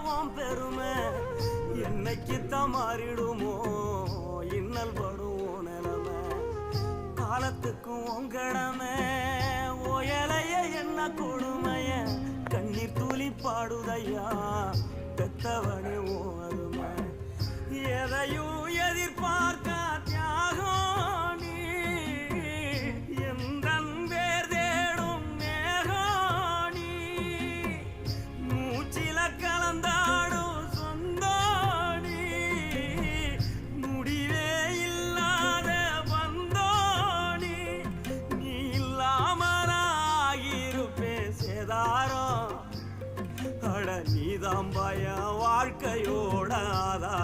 உன் பெருமை என்னைக்குத்தான் மாறிடுமோ இன்னல் படும் நிலைமை காலத்துக்கும் உங்கடமை ஓயலைய என்ன கொடுமைய கண்ணீர் துளி பாடுதையா பெத்தவனே ஓருமை எதையும் எதிர்பார்க்க தியாகம் நீ எந்தன் பேர் தேடும் மேகம் நீ மூச்சில கலந்தாடும் சொந்தோணி முடிவே இல்லாத வந்தோணி நீ இல்லாமலாகிருப்பேன் சேதாரம் அட நீதான் பய வாழ்க்கையோட ஆதாரம்